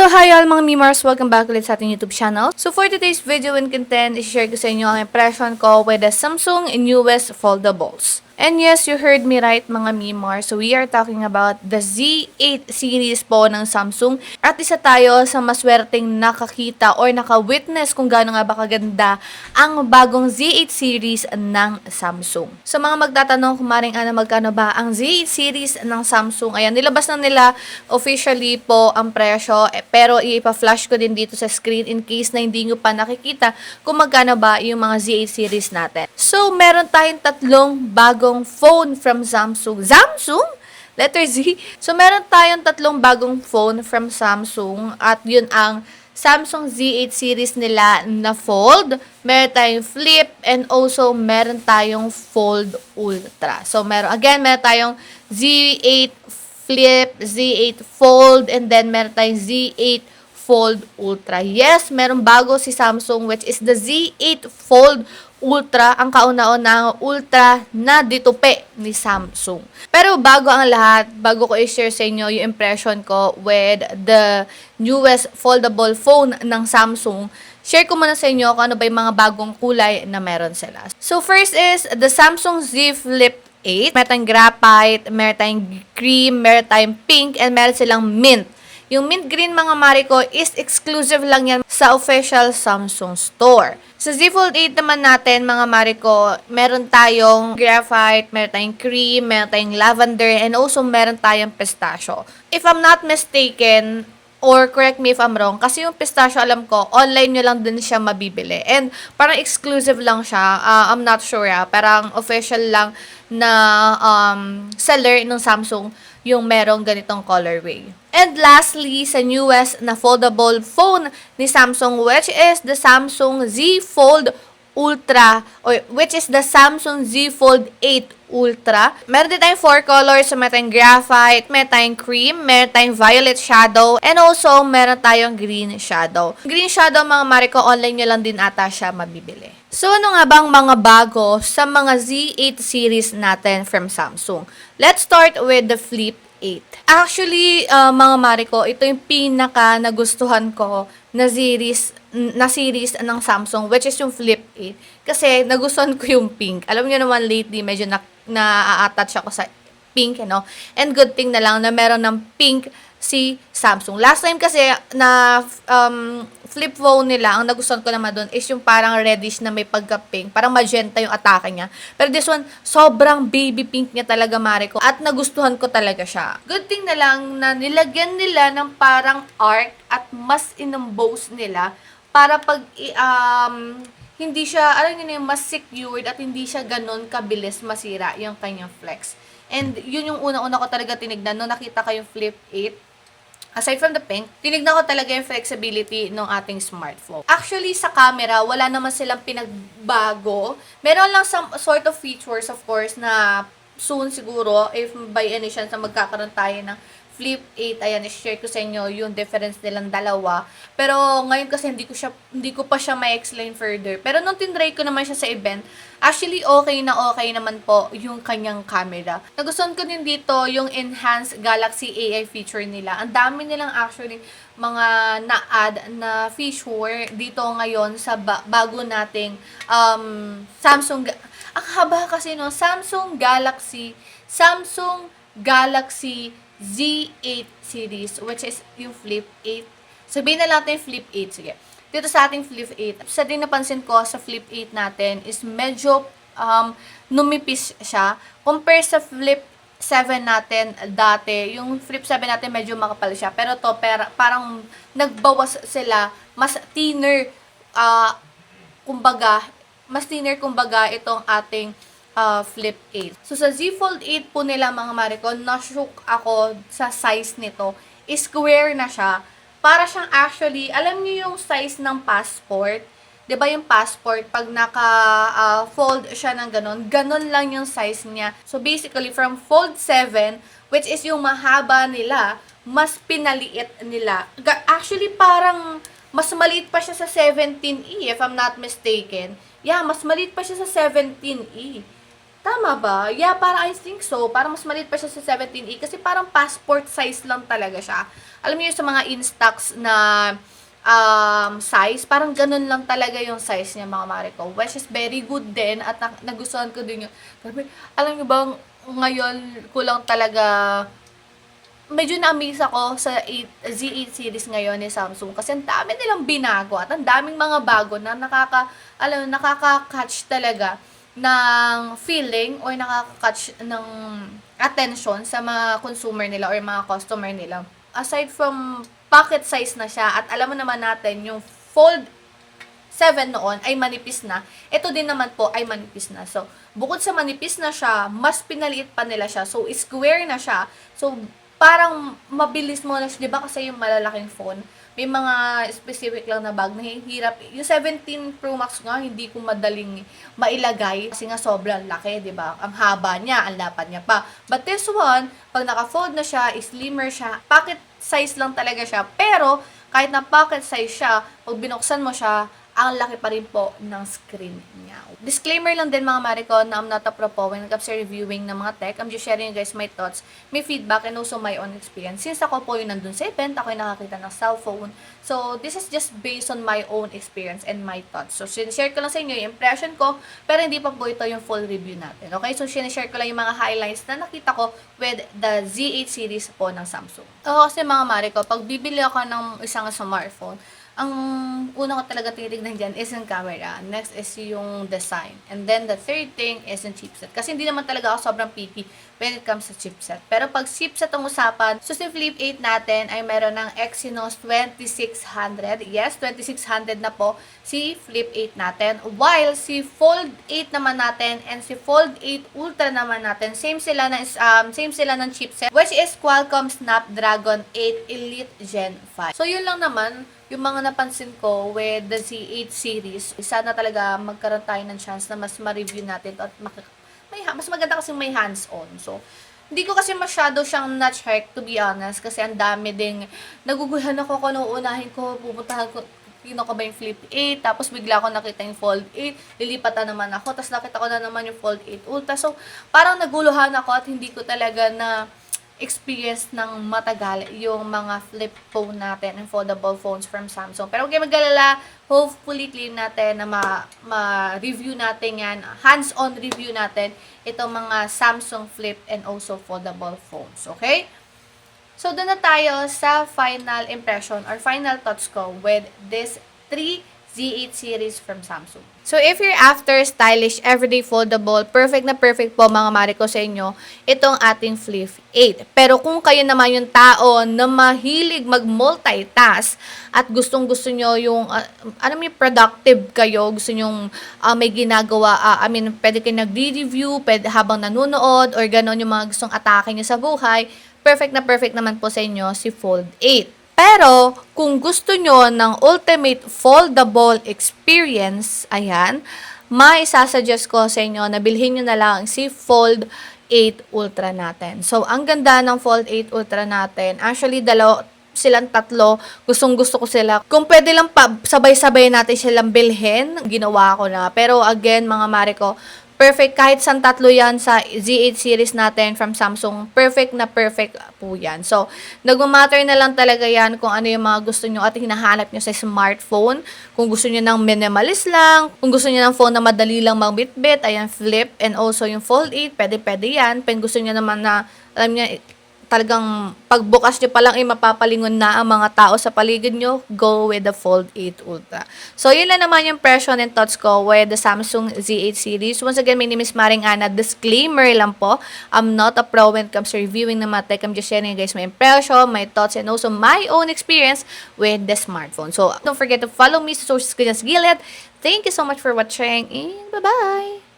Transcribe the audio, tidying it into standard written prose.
So hi all mga Mimars, welcome back ulit sa ating YouTube channel. So for today's video and content, i-share ko sa inyo ang impression ko with the Samsung newest foldables. And yes, you heard me right mga Mimars. So we are talking about the Z8 series po ng Samsung. At isa tayo sa maswerteng nakakita or naka-witness kung gaano nga ba kaganda ang bagong Z8 series ng Samsung. So mga magtatanong kung maring magkano ba ang Z8 series ng Samsung. Ayan, nilabas na nila officially po ang presyo. Pero ipa-flash ko din dito sa screen in case na hindi nyo pa nakikita kung magkano ba yung mga Z8 series natin. So meron tayong tatlong bagong phone from Samsung. Samsung? Letter Z. So, meron tayong tatlong bagong phone from Samsung at yun ang Samsung Z8 series nila na Fold, meron tayong Flip, and also meron tayong Fold Ultra. So, meron tayong Z8 Flip, Z8 Fold, and then meron tayong Z8 Fold Ultra. Yes, meron bago si Samsung which is the Z8 Fold Ultra, ang kauna-unahang Ultra na ditupi ni Samsung. Pero bago ang lahat, bago ko i-share sa inyo yung impression ko with the newest foldable phone ng Samsung, share ko muna sa inyo kung ano ba yung mga bagong kulay na meron sila. So first is the Samsung Z Flip 8. Meron tayong graphite, meron tayong cream, meron tayong pink, and meron silang mint. Yung mint green mga Mariko is exclusive lang yan sa official Samsung store. Sa Z Fold 8 naman natin mga Mariko, meron tayong graphite, meron tayong cream, meron tayong lavender, and also meron tayong pistachio. If I'm not mistaken, or correct me if I'm wrong, kasi yung pistachio alam ko, online nyo lang din siya mabibili. And parang exclusive lang siya. I'm not sure parang official lang na seller ng Samsung yung merong ganitong colorway. And lastly, sa newest na foldable phone ni Samsung, which is the Samsung Z Fold Ultra, or which is the Samsung Z Fold 8 Ultra. Meron din tayong 4 colors. So, meron tayong graphite, meron tayong cream, meron tayong violet shadow, and also meron tayong green shadow. Green shadow, mga Mariko, online nyo lang din ata siya mabibili. So, ano nga bang mga bago sa mga Z8 series natin from Samsung? Let's start with the Flip 8. Actually, mga Mariko, ito yung pinaka nagustuhan ko na series ng Samsung, which is yung Flip 8. Kasi nagustuhan ko yung pink. Alam niyo naman lately, medyo na-attach ako sa pink, And good thing na lang na meron ng pink si Samsung. Last time kasi na flip phone nila, ang nagustuhan ko naman doon is yung parang reddish na may pagka-pink. Parang magenta yung atake niya. Pero this one, sobrang baby pink niya talaga, Mariko. At nagustuhan ko talaga siya. Good thing na lang na nilagyan nila ng parang arc at mas inembose nila para pag hindi siya, mas secured at hindi siya ganun kabilis masira yung kanyang flex. And yun yung unang-una ko talaga tinignan nung nakita ko yung Flip 8. Aside from the pink, tinignan ko talaga yung flexibility ng ating smartphone. Actually, sa camera, wala naman silang pinagbago. Meron lang some sort of features, of course, na soon siguro, if by any chance na magkakaroon tayo ng Flip 8, ayan, i-share ko sa inyo yung difference nilang dalawa. Pero ngayon kasi hindi ko pa siya ma-explain further. Pero nung tinry ko naman siya sa event, actually okay naman po yung kanyang camera. Nagustuhan ko din dito yung enhanced Galaxy AI feature nila. Ang dami nilang actually mga na-add na feature dito ngayon sa bago nating Samsung. Ang haba kasi Samsung Galaxy Z8 series, which is yung Flip 8. Sabihin na natin yung Flip 8. Sige. Dito sa ating Flip 8, sa din napansin ko sa Flip 8 natin is medyo numipis siya. Compare sa Flip 7 natin dati, yung Flip 7 natin medyo makapal siya. Pero to, parang nagbawas sila. Mas thinner, kumbaga itong ating Flip 8. So, sa Z Fold 8 po nila, mga Mariko, na-shook ako sa size nito. Square na siya. Para siyang actually, alam niyo yung size ng passport? 'Di ba yung passport, pag naka-fold siya ng ganon lang yung size niya. So, basically, from Fold 7, which is yung mahaba nila, mas pinaliit nila. Actually, parang mas maliit pa siya sa 17E, if I'm not mistaken. Yeah, mas maliit pa siya sa 17E. Tama ba? Yeah, parang I think so. Parang mas maliit pa siya sa 17A kasi parang passport size lang talaga siya. Alam niyo sa mga in-stocks na size, parang ganun lang talaga yung size niya mga mare ko. Which is very good din at nagustuhan ko din yung, grabe, alam niyo bang ngayon ko lang talaga medyo na-amaze ako sa Z8 series ngayon ni Samsung kasi ang dami nilang binago at ang daming mga bago na nakaka-catch talaga ng feeling or nakaka-catch ng attention sa mga consumer nila or mga customer nila. Aside from pocket size na siya at alam mo naman natin yung Fold 7 noon ay manipis na. Ito din naman po ay manipis na. So, bukod sa manipis na siya, mas pinaliit pa nila siya. So, square na siya. So, parang mabilis mo na siya. Diba kasi yung malalaking phone, may mga specific lang na bag na hirap. Yung 17 Pro Max nga, hindi ko madaling mailagay kasi nga sobrang laki, di ba? Ang haba niya, ang lapad niya pa. But this one, pag naka-fold na siya, slimmer siya, pocket size lang talaga siya. Pero, kahit na pocket size siya, pag binuksan mo siya, ang laki pa rin po ng screen niya. Disclaimer lang din mga mariko na I'm not a pro po when it comes to reviewing ng mga tech. I'm just sharing you guys my thoughts, my feedback, and also my own experience. Since ako po yung nandun sa event, ako yung nakakita ng cellphone. So, this is just based on my own experience and my thoughts. So, share ko lang sa inyo yung impression ko, pero hindi pa po ito yung full review natin. Okay? So, share ko lang yung mga highlights na nakita ko with the Z8 series po ng Samsung. Kasi mga mariko, pag bibili ako ng isang smartphone, ang una ko talaga tinitignan dyan is yung camera. Next is yung design. And then, the third thing is yung chipset. Kasi hindi naman talaga ako sobrang picky when it comes to chipset. Pero pag chipset ang usapan, so si Flip 8 natin ay meron ng Exynos 2600. Yes, 2600 na po si Flip 8 natin. While si Fold 8 naman natin and si Fold 8 Ultra naman natin, same sila ng chipset, which is Qualcomm Snapdragon 8 Elite Gen 5. So, yun lang naman yung mga napansin ko with the Z8 series. Sana talaga magkaroon tayo ng chance na mas ma-review natin at mas maganda kasi may hands-on. So, hindi ko kasi masyado siyang na-check, to be honest, kasi ang dami ding naguguluhan ako kung ano unahin ko, pupuntahan ko, ko ba yung Flip 8, tapos bigla ko nakita yung Fold 8, lilipatan naman ako, tapos nakita ko na naman yung Fold 8 Ultra. So, parang naguluhan ako at hindi ko talaga na experience ng matagal yung mga flip phone natin and foldable phones from Samsung. Pero huwag kayo mag-alala, hopefully clean natin na ma-review natin yan, hands-on review natin itong mga Samsung flip and also foldable phones. Okay? So, doon na tayo sa final impression or final thoughts ko with this 3 Z8 series from Samsung. So, if you're after stylish, everyday foldable, perfect na perfect po mga mariko sa inyo, itong ating Flip 8. Pero kung kayo naman yung tao na mahilig mag-multitask at gustong-gusto nyo yung, productive kayo, gusto nyo may ginagawa, pwede kayo nag-review, pwede habang nanonood, or gano'n yung mga gustong atake nyo sa buhay, perfect na perfect naman po sa inyo si Fold 8. Pero, kung gusto nyo ng ultimate foldable experience, ayan, maisasuggest ko sa inyo na bilhin nyo na lang si Fold 8 Ultra natin. So, ang ganda ng Fold 8 Ultra natin, actually, silang tatlo, gustong-gusto ko sila. Kung pwede lang sabay-sabay natin silang bilhin, ginawa ko na. Pero again, mga mare ko, perfect, kahit san tatlo yan sa Z8 series natin from Samsung, perfect na perfect po yan. So, nagmamatter na lang talaga yan kung ano yung mga gusto nyo at hinahanap nyo sa smartphone. Kung gusto nyo ng minimalist lang, kung gusto nyo ng phone na madali lang magbitbit, ayan, Flip, and also yung Fold 8, pwede yan. Kung gusto nyo naman na, alam nyo, talagang pagbukas nyo pa lang mapapalingon na ang mga tao sa paligid nyo, go with the Fold 8 Ultra. So, yun lang naman yung impression and thoughts ko with the Samsung Z8 series. Once again, my name is Maring Ana. Disclaimer lang po, I'm not a pro when it comes to reviewing ng mga tech. I'm just sharing you guys my impression, my thoughts, and also my own experience with the smartphone. So, don't forget to follow me sa social media gilid. Thank you so much for watching, and bye-bye!